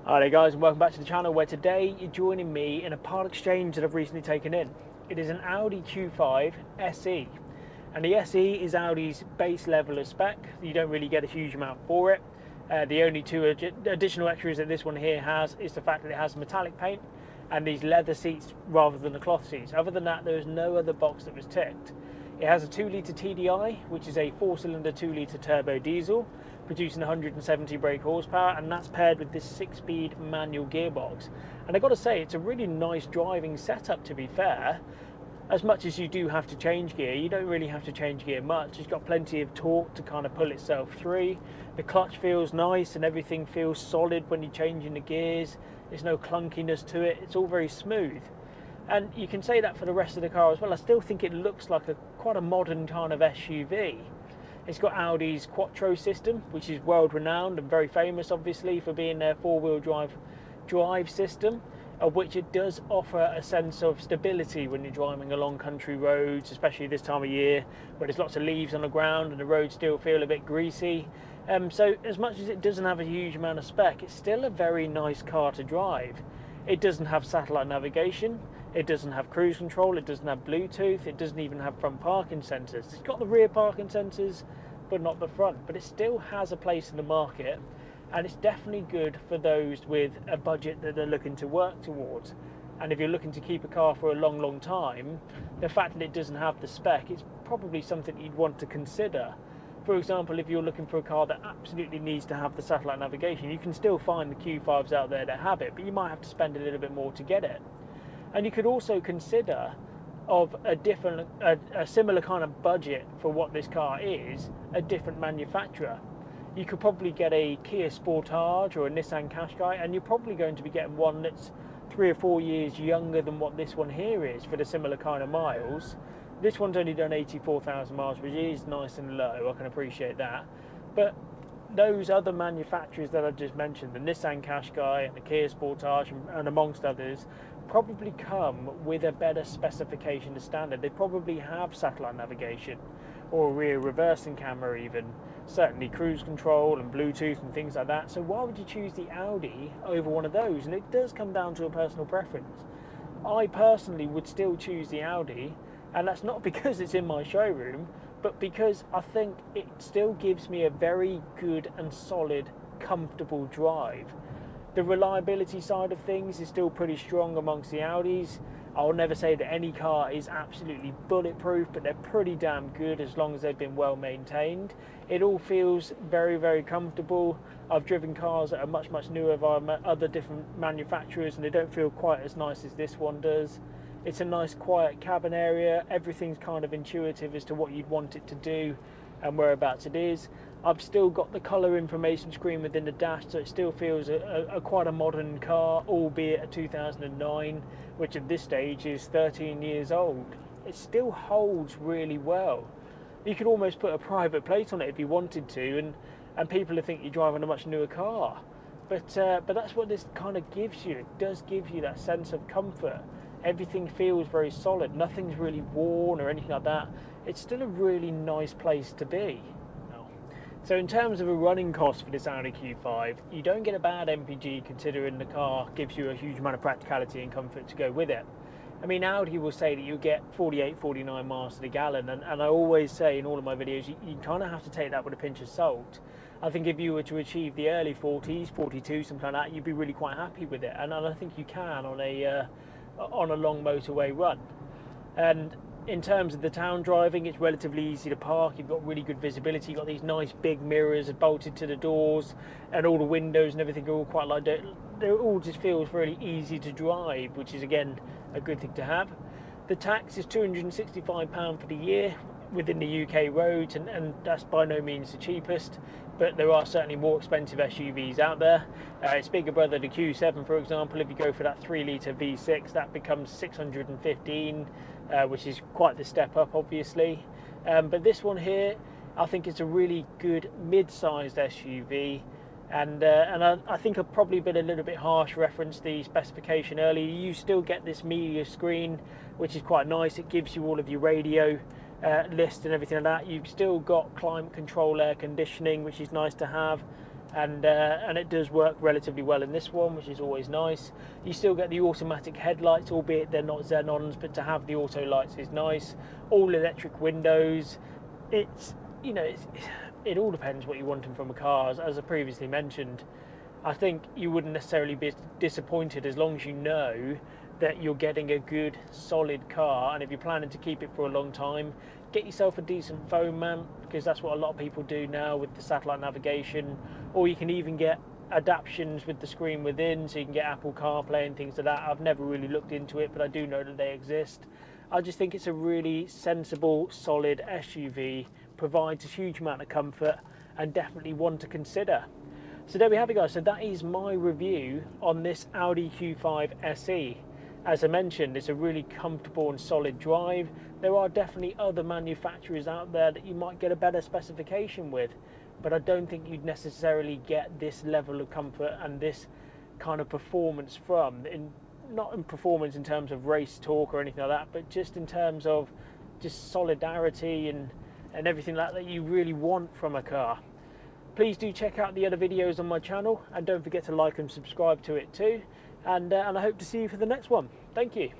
Hi there guys, and welcome back to the channel, where today you're joining me in a part exchange that I've recently taken in. It is an Audi Q5 SE, and the SE is Audi's base level of spec. You don't really get a huge amount for it. The only two additional extras that this one here has is the fact that it has metallic paint and these leather seats rather than the cloth seats. Other than that, there is no other box that was ticked. It has a 2-litre TDI, which is a 4-cylinder 2-litre turbo diesel, producing 170 brake horsepower, and that's paired with this 6-speed manual gearbox. And I've got to say, it's a really nice driving setup, to be fair. As much as you do have to change gear, you don't really have to change gear much. It's got plenty of torque to kind of pull itself through. The clutch feels nice and everything feels solid when you're changing the gears. There's no clunkiness to it. It's all very smooth. And you can say that for the rest of the car as well. I still think it looks like quite a modern kind of SUV. It's got Audi's Quattro system, which is world renowned and very famous, obviously, for being their four-wheel drive system, of which it does offer a sense of stability when you're driving along country roads, especially this time of year where there's lots of leaves on the ground and the roads still feel a bit greasy. So as much as it doesn't have a huge amount of spec, it's still a very nice car to drive. It doesn't have satellite navigation, it doesn't have cruise control, it doesn't have Bluetooth, it doesn't even have front parking sensors. It's got the rear parking sensors, but not the front. But it still has a place in the market, and it's definitely good for those with a budget that they're looking to work towards. And if you're looking to keep a car for a long time, the fact that it doesn't have the spec, it's probably something you'd want to consider. For example, if you're looking for a car that absolutely needs to have the satellite navigation, you can still find the Q5s out there that have it, but you might have to spend a little bit more to get it. And you could also consider of a similar kind of budget for what this car is, a different manufacturer. You could probably get a Kia Sportage or a Nissan Qashqai, and you're probably going to be getting one that's 3 or 4 years younger than what this one here is for the similar kind of miles. This one's only done 84,000 miles, which is nice and low, I can appreciate that. But those other manufacturers that I just mentioned, the Nissan Qashqai and the Kia Sportage and amongst others, probably come with a better specification to standard. They probably have satellite navigation or a rear reversing camera even, certainly cruise control and Bluetooth and things like that. So why would you choose the Audi over one of those? And it does come down to a personal preference. I personally would still choose the Audi, and that's not because it's in my showroom, but because I think it still gives me a very good and solid, comfortable drive. The reliability side of things is still pretty strong amongst the Audis. I'll never say that any car is absolutely bulletproof, but they're pretty damn good as long as they've been well maintained. It all feels very comfortable. I've driven cars that are much newer by other different manufacturers, and they don't feel quite as nice as this one does. It's a nice quiet cabin area. Everything's kind of intuitive as to what you'd want it to do and whereabouts it is. I've still got the colour information screen within the dash, so it still feels quite a modern car, albeit a 2009, which at this stage is 13 years old. It still holds really well. You could almost put a private plate on it if you wanted to, and people would think you're driving a much newer car. But that's what this kind of gives you. It does give you that sense of comfort. Everything feels very solid. Nothing's really worn or anything like that. It's still a really nice place to be. So in terms of a running cost for this Audi Q5, you don't get a bad MPG considering the car gives you a huge amount of practicality and comfort to go with it. I mean, Audi will say that you get 48, 49 miles to the gallon, and I always say in all of my videos, you kind of have to take that with a pinch of salt. I think if you were to achieve the early 40s, 42, something like that, you'd be really quite happy with it, and I think you can on a long motorway run. And in terms of the town driving, it's relatively easy to park. You've got really good visibility. You've got these nice big mirrors bolted to the doors, and all the windows and everything are all quite like that. It all just feels really easy to drive, which is again a good thing to have. The tax is £265 for the year within the UK roads, and that's by no means the cheapest, but there are certainly more expensive SUVs out there. Its bigger brother, the Q7, for example, if you go for that 3-litre V6, that becomes $615, which is quite the step up, obviously. But this one here, I think it's a really good mid-sized SUV, and I think I've probably been a little bit harsh, referenced the specification earlier. You still get this media screen, which is quite nice. It gives you all of your radio list and everything like that. You've still got climate control, air conditioning, which is nice to have. and it does work relatively well in this one, which is always nice. You still get the automatic headlights, albeit they're not xenons, but to have the auto lights is nice. All electric windows. It's, you know, it all depends what you want from a car. As I previously mentioned, I think you wouldn't necessarily be disappointed as long as you know that you're getting a good solid car, and if you're planning to keep it for a long time, get yourself a decent phone mount, because that's what a lot of people do now with the satellite navigation, or you can even get adaptions with the screen within, so you can get Apple CarPlay and things like that. I've never really looked into it, but I do know that they exist. I just think it's a really sensible, solid SUV, provides a huge amount of comfort, and definitely one to consider. So there we have it, guys. So that is my review on this Audi Q5 SE. As I mentioned, it's a really comfortable and solid drive. There are definitely other manufacturers out there that you might get a better specification with, but I don't think you'd necessarily get this level of comfort and this kind of performance from, not in performance in terms of race torque or anything like that, but just in terms of just solidarity and everything like that you really want from a car. Please do check out the other videos on my channel, and don't forget to like and subscribe to it too. And I hope to see you for the next one. Thank you.